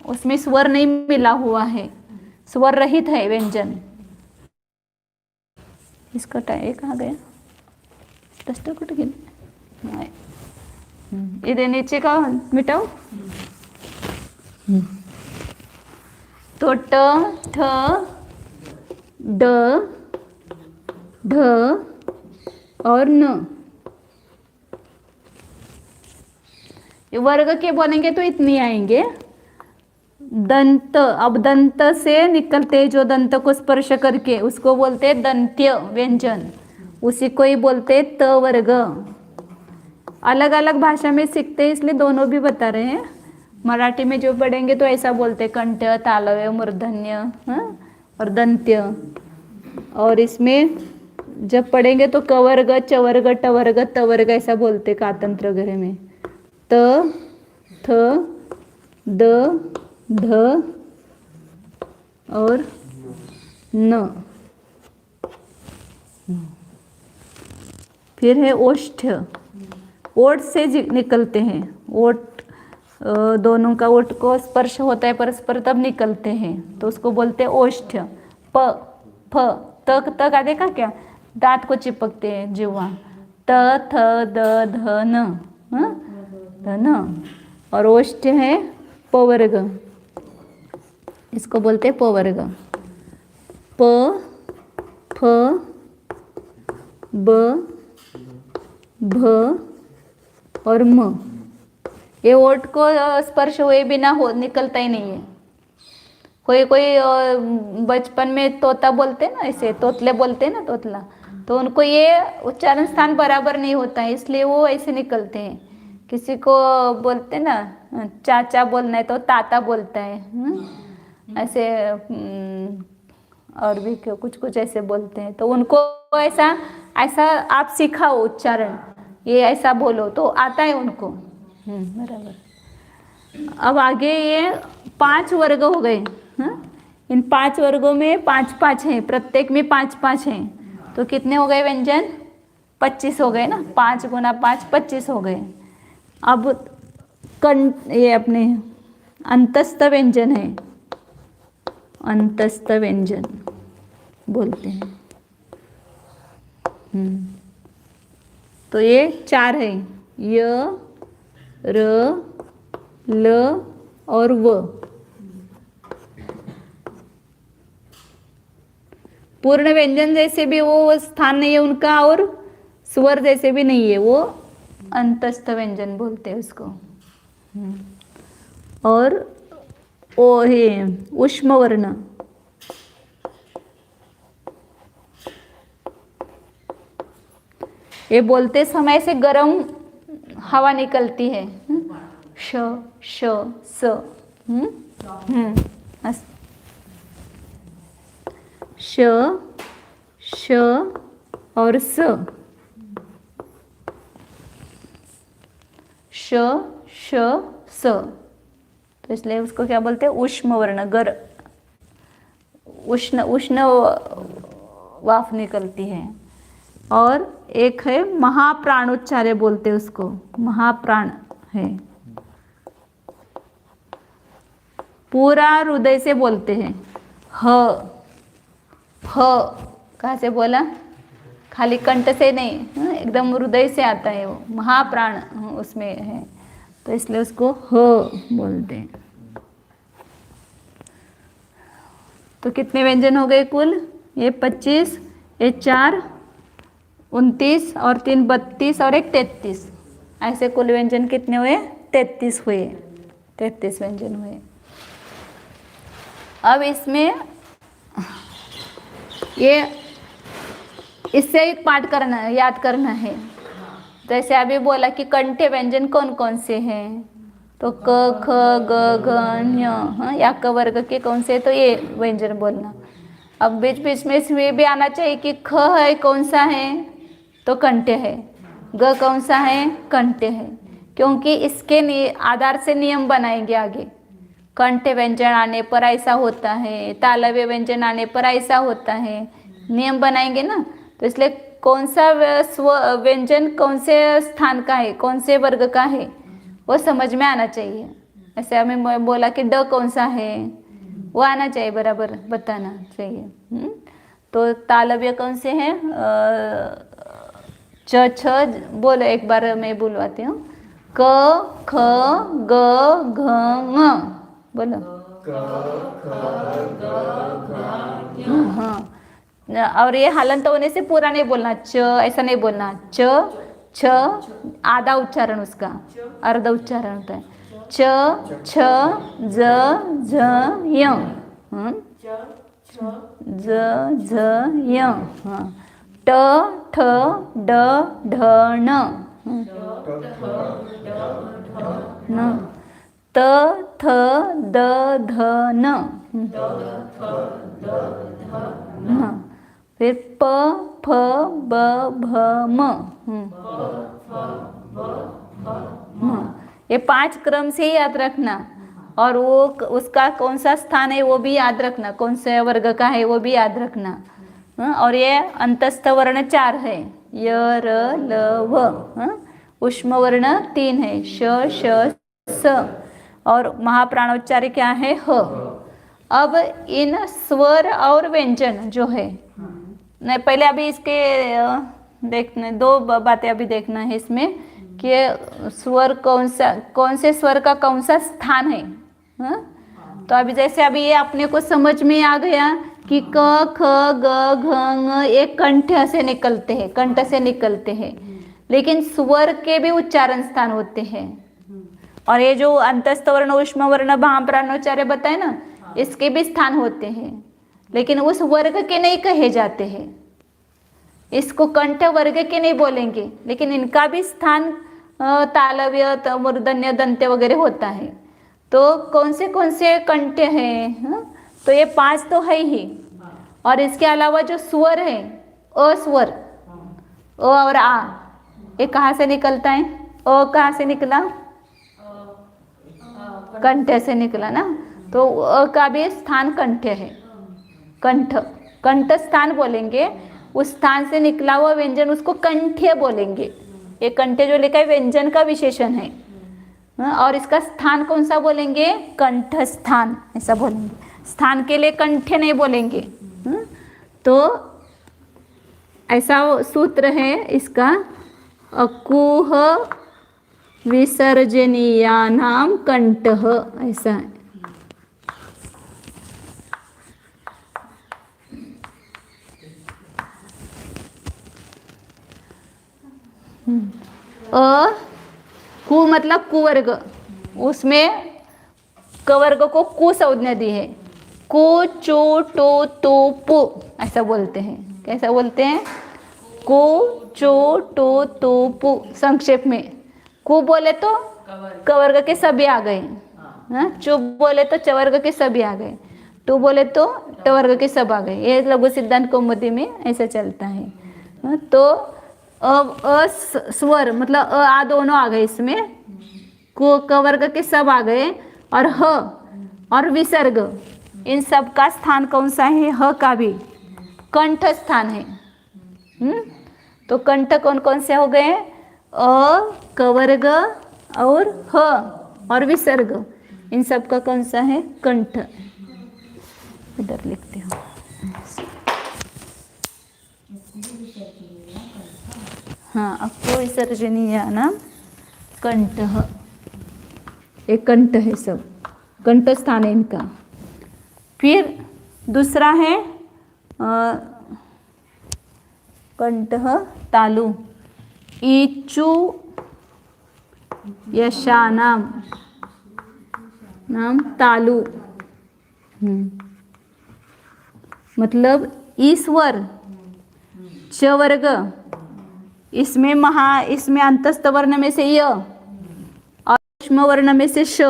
उसमें स्वर नहीं मिला हुआ है, स्वर रहित है व्यंजन। इसका टाइम कहाँ गया, डस्टर कुछ गिन, इधर नीचे का मिटाओ। तो ट, ठ, ड, ढ और न, वर्ग के बोलेंगे तो इतनी आएंगे। दंत, अब दंत से निकलते जो दंत को स्पर्श करके उसको बोलते हैं दंत्य व्यंजन, उसी को ही बोलते हैं त वर्ग। अलग अलग भाषा में सीखते हैं इसलिए दोनों भी बता रहे हैं। मराठी में जो पढ़ेंगे तो ऐसा बोलते हैं कंठ, तालव्य, मूर्धन्य और दंत्य। और इसमें जब पढ़ेंगे तो क वर्ग च वर्ग ट वर्ग त वर्ग ऐसा बोलते कातंत्र वगैरह में। त थ द ध और न। फिर है ओष्ठ। ओठ से निकलते हैं, ओठ दोनों का ओठ को स्पर्श होता है परस्पर तब निकलते हैं, तो उसको बोलते हैं ओष्ठ। प फ त त का देखा क्या, दांत को चिपकते हैं जीवा। त थ द ध न, ध न। और ओष्ठ है प वर्ग, इसको बोलते हैं प वर्ग। प फ ब भ और म। ये ओठ को स्पर्श हुए बिना हो निकलता ही नहीं है। कोई कोई बचपन में तोता बोलते हैं ना, ऐसे तोतले बोलते हैं ना, तोतला, तो उनको ये उच्चारण स्थान बराबर नहीं होता है, इसलिए वो ऐसे निकलते हैं। किसी को बोलते हैं ना चाचा बोलना है तो ताता बोलता है, ऐसे और भी कुछ कुछ ऐसे बोलते हैं, तो उनको ऐसा ऐसा आप सिखाओ उच्चारण, ये ऐसा बोलो तो आता है उनको। बराबर। अब आगे ये 5 वर्ग हो गए। इन 5 वर्गों में 5-5 हैं, प्रत्येक में 5-5 हैं, तो कितने हो गए व्यंजन? 25 हो गए ना। 5 गुना 5 25 हो गए। अब ये अपने अंतस्थ व्यंजन है, अंतस्थ व्यंजन बोलते हैं। तो ये 4 है, य र ल और व। पूर्ण व्यंजन जैसे भी वो स्थान नहीं है उनका, और स्वर जैसे भी नहीं है, वो अंतस्थ व्यंजन बोलते हैं उसको। और ओ है उष्म वर्ण, ये बोलते समय से गर्म हवा निकलती है। श श स श श और स, श श स, तो इसलिए उसको क्या बोलते हैं? उष्म वर्ण, उष्ण उष्ण वाफ निकलती है। और एक है महाप्राणोच्चार्य बोलते हैं उसको, महाप्राण है, पूरा हृदय से बोलते हैं। ह ह कहाँ से बोला? खाली कंठ से नहीं, एकदम हृदय से आता है वो, महाप्राण उसमें है, तो इसलिए उसको ह बोलते हैं। तो कितने व्यंजन हो गए कुल? ये 25, ये 4 29 और 3 32 और एक 33, ऐसे कुल व्यंजन कितने हुए? 33 हुए, 33 व्यंजन हुए। अब इसमें ये इससे एक पाठ करना है, याद करना है। जैसे अभी बोला कि कंठ्य व्यंजन कौन कौन से हैं, तो क ख ग घ ञ, या क वर्ग के कौन से, तो ये व्यंजन बोलना। अब बीच बीच में इसमें भी आना चाहिए कि ख है कौन सा है, तो कंठ्य है, ग कौन सा है, कंठ्य है, क्योंकि इसके आधार से नियम बनाएंगे आगे। कंठ्य व्यंजन आने पर ऐसा होता है, तालव्य व्यंजन आने पर ऐसा होता है, नियम बनाएंगे ना। तो इसलिए कौन सा व्यंजन कौन से स्थान का है, कौन से वर्ग का है, वो समझ में आना चाहिए। ऐसे हमें बोला कि ड कौन सा है, वो आना चाहिए, बराबर बताना चाहिए। तो तालव्य कौन से हैं? च छ बोलो, एक बार मैं बुलवाती हूँ। क ख ग घ ङ, बोलो। हाँ, और ये हलंत होने से पूरा नहीं बोलना, च ऐसा नहीं बोलना, च छ आधा उच्चारण उसका, अर्ध उच्चारण होता है। च छ ज झ य, ज झ य, ट ठ ड ढ ण, त थ द ध न, फिर प फ ब भ म। ये 5 क्रम से ही याद रखना। और वो उसका कौन सा स्थान है वो भी याद रखना, कौन से वर्ग का है वो भी याद रखना। और ये अंतस्थ वर्ण 4 है, य र ल व। उष्म वर्ण 3 है, श श स। और महाप्राणोच्चार्य क्या है, ह। अब इन स्वर और व्यंजन जो है, नहीं पहले अभी इसके देखना 2 बातें अभी देखना है इसमें कि स्वर कौन से स्वर का कौन सा स्थान है। तो अभी जैसे अभी ये अपने को समझ में आ गया कि क ख ग घ ङ ये कंठ से निकलते हैं, कंठ से निकलते हैं, लेकिन स्वर के भी उच्चारण स्थान होते हैं। और ये जो अंतस्थ वर्ण उष्म वर्ण महाप्राणोच्चार्य बताए ना, इसके भी स्थान होते हैं, लेकिन उस वर्ग के नहीं कहे जाते हैं। इसको कंठ वर्ग के नहीं बोलेंगे, लेकिन इनका भी स्थान तालव्य मूर्धन्य दंत्य वगैरह होता है। तो कौन से कंठ हैं, तो ये 5 तो है ही। और इसके अलावा जो स्वर है, अस्वर, अ और आ, ये कहाँ से निकलता है, अ कहाँ से निकला, कंठ से निकला ना। तो अ का भी स्थान कंठ है, कंठ, कंठ स्थान बोलेंगे। उस स्थान से निकला हुआ व्यंजन उसको कंठ्य बोलेंगे। ये कंठ्य जो लिखा है व्यंजन का विशेषण है। और इसका स्थान कौन सा बोलेंगे, कंठ स्थान ऐसा बोलेंगे। स्थान के लिए कंठ्य नहीं बोलेंगे। तो ऐसा सूत्र है इसका, अकुह विसर्जनीयानाम कंठः, ऐसा है। कु मतलब कुवर्ग, उसमें कवर्ग को कु संज्ञा दी है। कु चु टू तु पु ऐसा बोलते हैं। कैसा बोलते हैं, कु चु टू तु पु। संक्षेप में कु बोले तो कवर्ग के सभी आ गए, चु बोले तो चवर्ग के सभी आ गए, टू बोले तो टवर्ग के सब आ गए। ये लघु सिद्धांत कौमुदी में ऐसा चलता है। तो स्वर मतलब अ आ दोनों आ गए इसमें, कवर्ग के सब आ गए, और ह और विसर्ग, इन सब का स्थान कौन सा है, ह का भी कंठ स्थान है। तो कंठ कौन कौन से हो गए, अ, कवर्ग और ह और विसर्ग, इन सब का कौन सा है, कंठ। इधर लिखते हो, हाँ, अको विसर्जनीयानाम कंठः, एक कंठ है, सब कंठ स्थान है इनका। फिर दूसरा है कंठः तालु, ईचु यशानाम नाम तालु। मतलब ईश्वर च वर्ग, इसमें अंतस्थ वर्ण में से य और सूक्ष्म वर्ण में से श,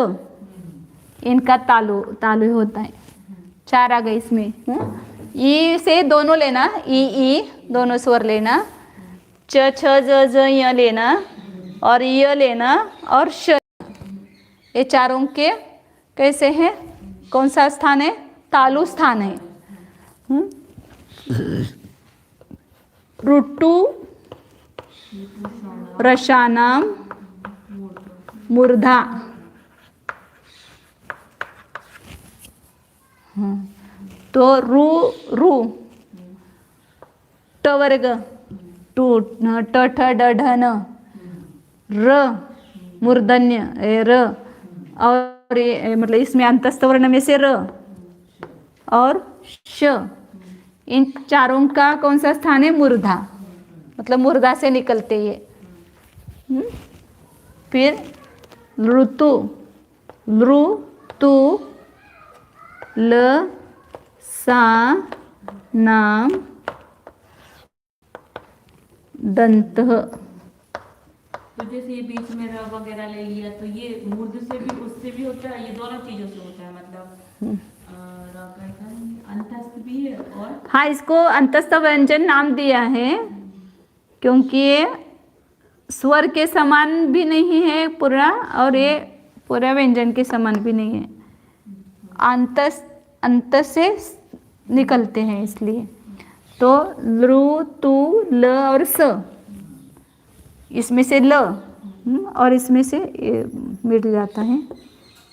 इनका तालु होता है। 4 आ गए इसमें। ई से दोनों लेना, ई दोनों स्वर लेना, च छ ज ज य लेना, और य लेना, और श। ये चारों के कैसे हैं, कौन सा स्थान है, तालु स्थान है। ऋतु रसानाम मूर्धा। तो रू ट वर्ग, टू ट ठ ड ढ न, र मूर्धन्य र, और मतलब इसमें अंतस्थ वर्ण में से र और श, इन चारों का कौन सा स्थान है, मूर्धा, मतलब मूर्धा से निकलते ये। फिर ऋतु, ऋतु ल सा नाम दंत। तो जैसे ये बीच में र वगैरह ले लिया, तो ये मूर्ध से भी उससे भी होता है, ये दोनों चीजों से होता है मतलब। और क्या था, अंतस्थ भी है और हाँ, इसको अंतस्थ व्यंजन नाम दिया है क्योंकि ये स्वर के समान भी नहीं है पूरा, और ये पूरा व्यंजन के समान भी नहीं है, अंत से निकलते हैं इसलिए। तो लृ, तु, ल और स, इसमें से ल और इसमें से मिट जाता है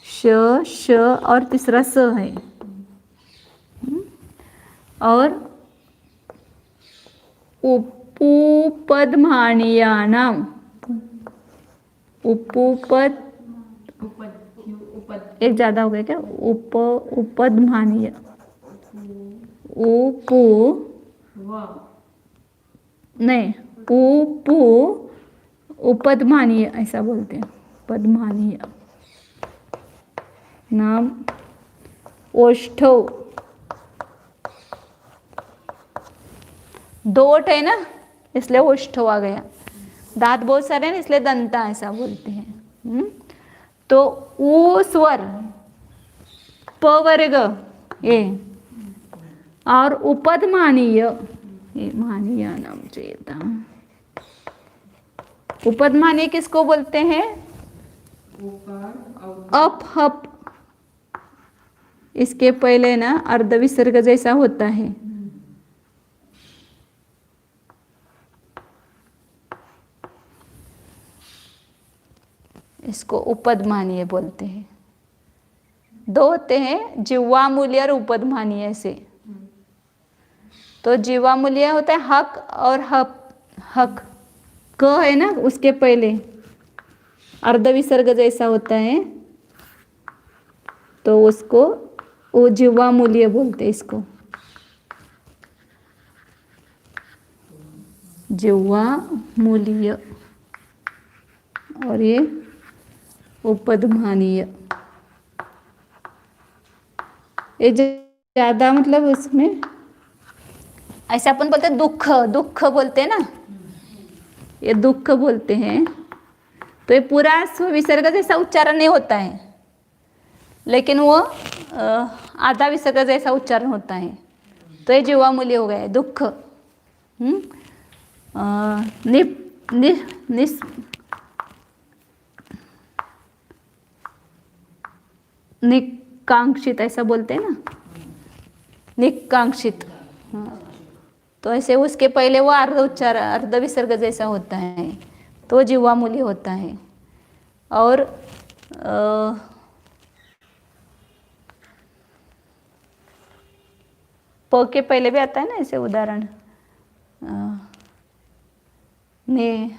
श, श और तीसरा स है। और उपुपदमानीयानाम, उपद एक ज्यादा हो गया क्या, उपदमानीय, उपु नहीं, उपु उपदमानीय ऐसा बोलते हैं, पद्मानीय नाम ओष्ठव, दो ओठ है ना इसलिए ओष्ठव आ गया, दांत बहुत सारे हैं इसलिए दंता ऐसा बोलते हैं। तो उ स्वर, प वर्ग ये, और उपदमानीय, ये मानीय नाम चाहिए था। उपदमानीय किसको बोलते हैं, अप हप, इसके पहले ना अर्ध विसर्ग जैसा होता है, इसको उपदमानीय बोलते हैं। दो होते हैं, जिह्वामूल्य और उपदमानीय से। तो जिह्वामूल्य होता है हक और हप, हक क है ना उसके पहले अर्ध विसर्ग जैसा होता है, तो उसको वो जिह्वामूल्य बोलते हैं, इसको जिह्वामूल्य, और ये उपदमानीय। ये ज्यादा मतलब उसमें ऐसे अपन बोलते हैं दुख, दुख बोलते हैं ना, ये दुख बोलते हैं। तो ये पूरा विसर्ग जैसा उच्चारण नहीं होता है, लेकिन वो आधा विसर्ग जैसा उच्चारण होता है, तो ये जिह्वामूल्य हो गया है दुख। निकांक्षित ऐसा बोलते हैं ना, निकांक्षित। तो ऐसे उसके पहले वो अर्ध उच्चारण अर्ध विसर्ग जैसा होता है, तो जिह्वामूल्य होता है। और प के पहले भी आता है ना ऐसे उदाहरण, ने,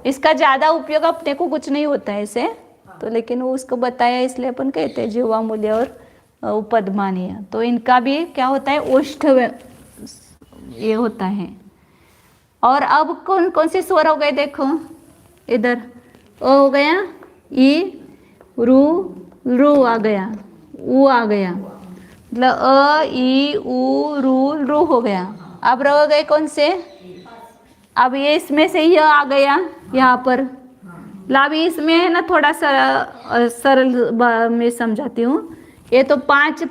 इसका ज्यादा उपयोग अपने को कुछ नहीं होता है ऐसे, तो लेकिन वो उसको बताया इसलिए अपन कहते हैं जिह्वामूल्य और उपदमानीय। तो इनका भी क्या होता है, ओष्ठ ये होता है। और अब कौन कौन से स्वर हो गए देखो, इधर अ हो गया, ई, रू, रू आ गया, ऊ आ गया, मतलब अ, ई, ऊ, रू हो गया। अब रह गए कौन से, अब ये इसमें से यह आ गया यहाँ पर, लाभ इसमें है ना थोड़ा सा सरल में समझाती हूँ। ये तो पांच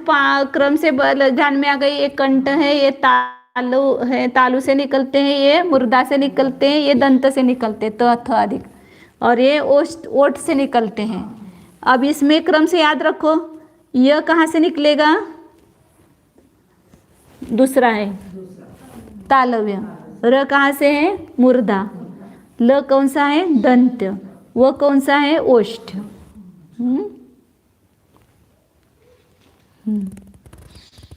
क्रम से ध्यान में आ गई, ये कंठ है, ये तालु है, तालु से निकलते हैं, ये मुर्दा से निकलते हैं, ये दंत से निकलते हैं, त, थ आदि, और ये ओठ से निकलते हैं। अब इसमें क्रम से याद रखो, यह कहाँ से निकलेगा, दूसरा है तालव्य, र कहाँ से है, मुर्दा, ल कौन सा है, दंत, वो कौन सा है, ओष्ठ।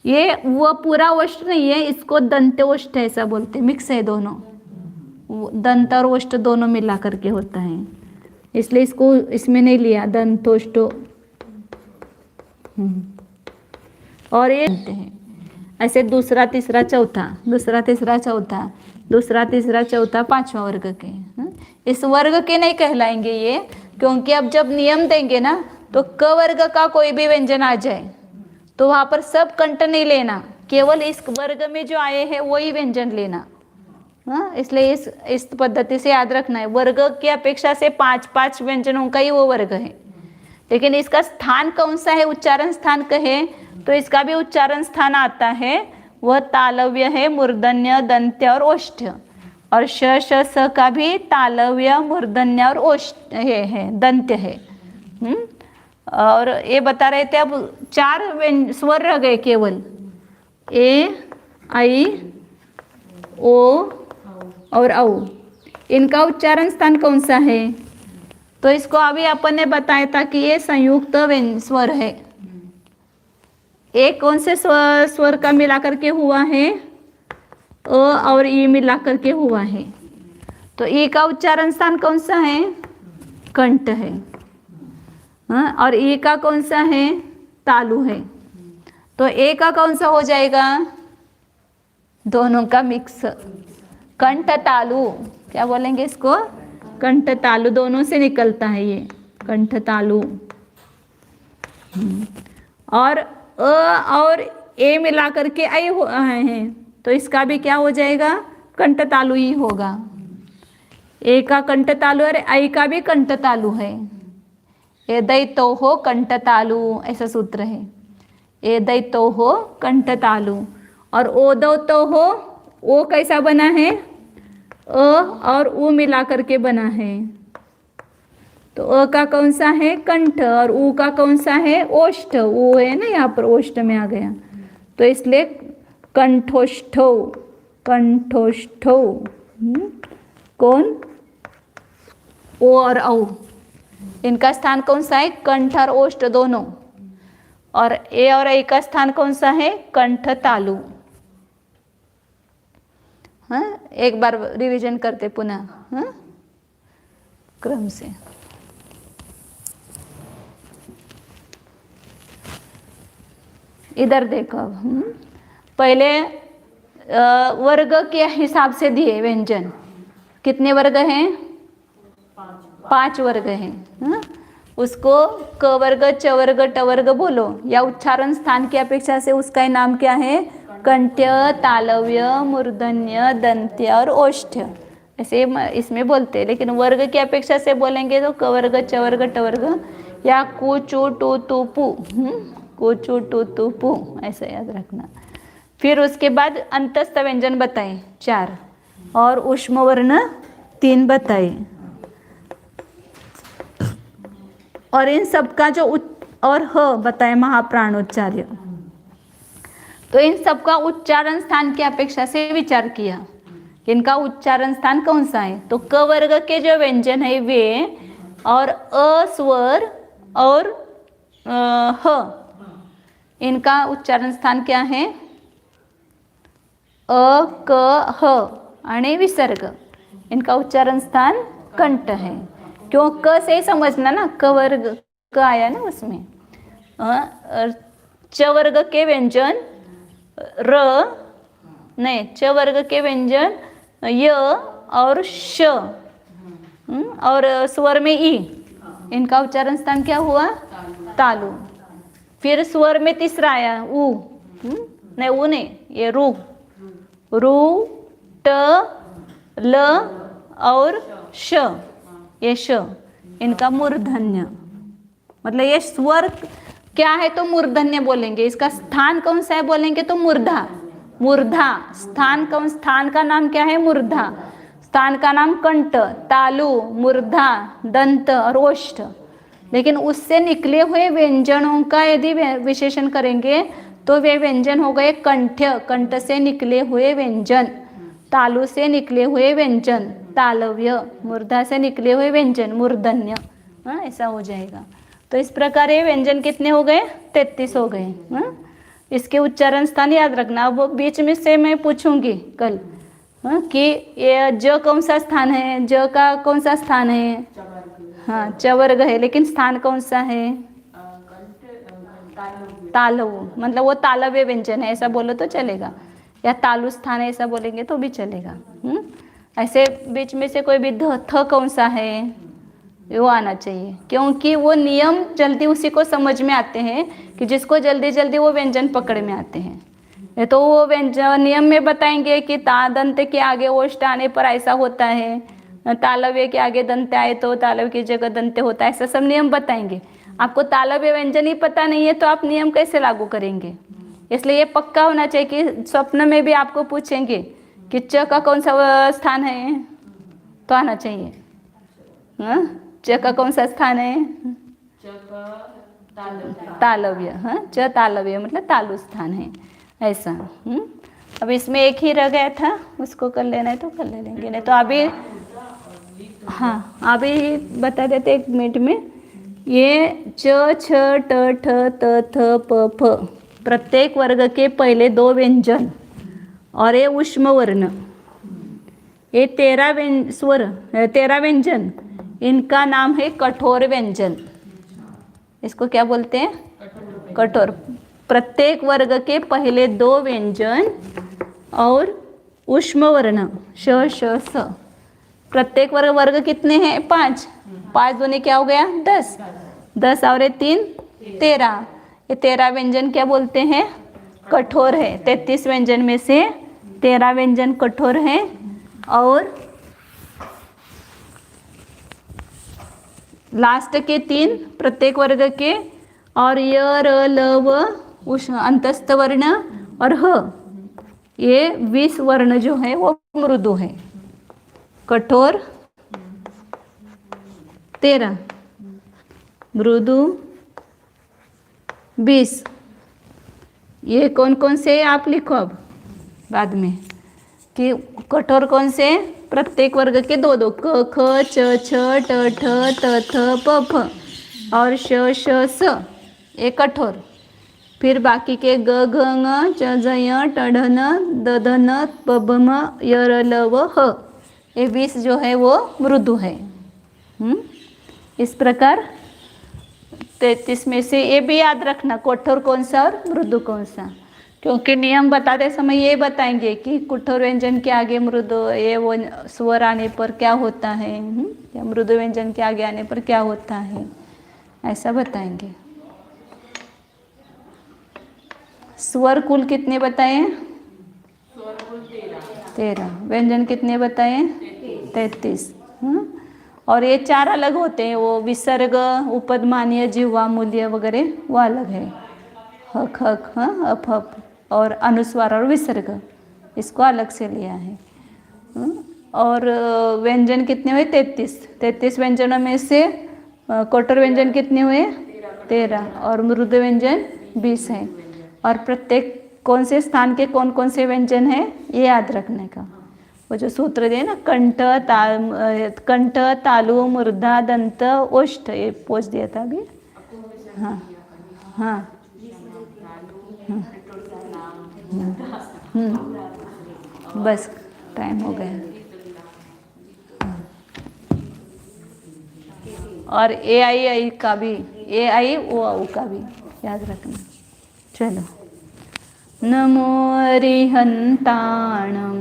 ये वो पूरा ओष्ठ नहीं है, इसको दंत ओष्ठ ऐसा बोलते हैं, मिक्स है दोनों, दंत और ओष्ठ दोनों मिला करके होता है, इसलिए इसको इसमें नहीं लिया दंतोष्ठ। और ये हैं ऐसे दूसरा तीसरा चौथा, दूसरा तीसरा चौथा, दूसरा तीसरा चौथा, पांचवा वर्ग के। इस वर्ग के नहीं कहलाएंगे ये, क्योंकि अब जब नियम देंगे ना तो क वर्ग का कोई भी व्यंजन आ जाए तो वहां पर सब कंठ नहीं लेना, केवल इस वर्ग में जो आए हैं वही व्यंजन लेना। हाँ, इसलिए इस पद्धति से याद रखना है। वर्ग की अपेक्षा से 5 व्यंजनों का ही वो वर्ग है, लेकिन इसका स्थान कौन सा है, उच्चारण स्थान कहे तो इसका भी उच्चारण स्थान आता है, वह तालव्य है, मूर्धन्य, दंत्य और ओष्ठ्य। और श श स का भी तालव्य, मूर्धन्य और ओष्ठ है दंत्य है। और ये बता रहे थे, अब 4 स्वर रह गए केवल, ए, आई, ओ और औ। इनका उच्चारण स्थान कौन सा है? तो इसको अभी अपन ने बताया था कि ये संयुक्त स्वर है। ए कौन से स्वर का मिलाकर के हुआ है? अ और ई मिलाकर के हुआ है। तो ई का उच्चारण स्थान कौन सा है? कंठ है। हाँ, और ई का कौन सा है? तालु है। तो ए का कौन सा हो जाएगा? दोनों का मिक्स, कंठ तालु। क्या बोलेंगे इसको? कंठ तालु, दोनों से निकलता है ये कंठ तालु। और अ और ए मिला करके आई है, तो इसका भी क्या हो जाएगा? कंठ तालु ही होगा। ए का कंठ तालु और आई का भी कंठ तालु है। ए दैतो हो कंठ तालु, ऐसा सूत्र है। ए दैतो हो कंठ तालु। और ओ दो तो हो, ओ कैसा बना है? अ और उ मिला करके बना है। तो अ का कौन सा है? कंठ, और उ का कौन सा है? ओष्ठ। उ है ना यहाँ पर, ओष्ठ में आ गया, तो इसलिए कंठोष्ठो, कंठोष्ठो। कौन? ओ और औ, इनका स्थान कौन सा है? कंठ और ओष्ठ दोनों। और ए और आई का स्थान कौन सा है? कंठ तालु। हाँ, एक बार रिवीजन करते पुनः, हाँ, क्रम से। इधर देखो अब, पहले वर्ग के हिसाब से दिए व्यंजन। कितने वर्ग हैं? 5 वर्ग हैं। हाँ? उसको क वर्ग, च वर्ग, ट वर्ग बोलो, या उच्चारण स्थान की अपेक्षा से उसका नाम क्या है? कंठ्य, तालव्य, मूर्धन्य, दंत्य और ओष्ठ्य, ऐसे इसमें बोलते हैं। लेकिन वर्ग की अपेक्षा से बोलेंगे तो क वर्ग, च वर्ग, ट वर्ग, या कु चु टू तु पु, कु चु टू तु पु, ऐसा याद रखना। फिर उसके बाद अंतस्थ व्यंजन बताए 4 और ऊष्म वर्ण 3 बताए। और इन सब का जो और ह बताए महाप्राणोच्चार्य, तो इन सब का उच्चारण स्थान की अपेक्षा से विचार किया। इनका उच्चारण स्थान कौन सा है? तो क वर्ग के जो व्यंजन है वे, और अ स्वर और ह, इनका उच्चारण स्थान क्या है? अ, क, ह आणि विसर्ग, इनका उच्चारण स्थान कंठ है। क्यों? क से समझना ना, क वर्ग क आया ना उसमें। च वर्ग के व्यंजन र, नहीं, च वर्ग के व्यंजन य और श, और स्वर में ई, इनका उच्चारण स्थान क्या हुआ? तालु। फिर स्वर में तीसरा आया उ, नहीं उ नहीं, ये रू, रू, ट, ल और श, ये श, इनका मूर्धन्य। मतलब ये स्वर क्या है तो मूर्धन्य बोलेंगे। इसका स्थान कौन सा है बोलेंगे तो मूर्धा, मूर्धा। स्थान कौन? स्थान का नाम क्या है? मूर्धा। स्थान का नाम कंठ, तालु, मूर्धा, दंत और ओष्ठ। लेकिन उससे निकले हुए व्यंजनों का यदि विशेषण करेंगे तो वे व्यंजन हो गए कंठ्य, कंठ से निकले हुए व्यंजन, तालु से निकले हुए व्यंजन तालव्य, मूर्धा से निकले हुए व्यंजन मूर्धन्य। हाँ, ऐसा हो जाएगा। तो इस प्रकार ये व्यंजन कितने हो गए? 33 हो गए। हाँ, इसके उच्चारण स्थान याद रखना। अब बीच में से मैं पूछूंगी कल, हाँ, कि ये ज कौन सा स्थान है, ज का कौन सा स्थान है? हाँ, च वर्ग है, लेकिन स्थान कौन सा है? तालव, मतलब वो तालव्य व्यंजन है ऐसा बोलो तो चलेगा, या तालु स्थान है ऐसा बोलेंगे तो भी चलेगा। ऐसे बीच में से कोई भी थ कौन सा है वो आना चाहिए, क्योंकि वो नियम जल्दी उसी को समझ में आते हैं कि जिसको जल्दी जल्दी वो व्यंजन पकड़ में आते हैं। ये तो वो व्यंजन नियम में बताएंगे कि ता दंत के आगे ओष्ठ आने पर ऐसा होता है, तालव्य के आगे दंत आए तो तालव्य की जगह दंत होता है, ऐसा सब नियम बताएंगे। आपको तालव्य व्यंजन ही पता नहीं है तो आप नियम कैसे लागू करेंगे? इसलिए ये पक्का होना चाहिए कि स्वप्न में भी आपको पूछेंगे कि च का कौन सा स्थान है, तो आना चाहिए। हाँ, च का कौन सा स्थान है? तालव्य। हाँ, च तालव्य मतलब तालु स्थान है, ऐसा। अब इसमें एक ही रह गया था, उसको कर लेना है तो कर ले लेंगे, नहीं तो अभी हाँ अभी बता देते 1 मिनट में। ये च छ ट ठ त थ प फ प्रत्येक वर्ग के पहले 2 व्यंजन और ये उष्म वर्ण, ये 13 व्यंजन, इनका नाम है कठोर व्यंजन। इसको क्या बोलते हैं? कठोर। प्रत्येक वर्ग के पहले 2 व्यंजन और उष्म वर्ण श श स। प्रत्येक वर्ग कितने हैं? 5। 5 दूनी क्या हो गया? 10। 10 और 3 13। ये 13 व्यंजन क्या बोलते हैं? कठोर है। 33 व्यंजन में से 13 व्यंजन कठोर है और लास्ट के 3 प्रत्येक वर्ग के, और य र ल व उष्ण अंतस्थ वर्ण और ह, ये 20 वर्ण जो है वो मृदु है। कठोर 13, मृदु 20। ये कौन कौन से आप लिखो अब बाद में कि कठोर कौन से? प्रत्येक वर्ग के 2 क ख च छ ट ठ त थ प फ और श श स, ये कठोर। फिर बाकी के ग घ ङ च ज य ट ढ न द ध न प ब म य र ल व ह, ये 20 जो है वो मृदु है। इस प्रकार 33 में से ये भी याद रखना, कठोर कौन सा और मृदु कौन सा, क्योंकि नियम बताते समय ये बताएंगे कि कठोर व्यंजन के आगे मृदु ये वो स्वर आने पर क्या होता है, या मृदु व्यंजन के आगे आने पर क्या होता है, ऐसा बताएंगे। स्वर कुल कितने बताए? 13। व्यंजन कितने बताए? 33। और ये 4 अलग होते हैं, वो विसर्ग, उपद, मान्य, जिह्वा, मूल्य वगैरह वो अलग है। हक हक अफ अफ और अनुस्वार और विसर्ग, इसको अलग से लिया है। और व्यंजन कितने हुए? 33। 33 व्यंजनों में से कठोर व्यंजन कितने हुए? 13 और मृदु व्यंजन 20 है। और प्रत्येक कौन से स्थान के कौन कौन से व्यंजन है ये याद रखने का। वो जो सूत्र दिए ना, कंठ तालु मूर्धा दंत ओष्ठ, ये पोछ दिया था अभी। हाँ हाँ बस टाइम हो गया। और ए आई का भी, ए आई ओ औ का भी याद रखना। चलो, नमो अरिहंताणं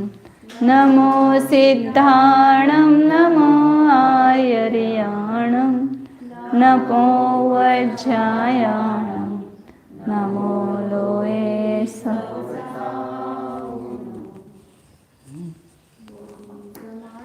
नमो सिद्धाणं नमो आयर्याणं नमो वज्रायाणं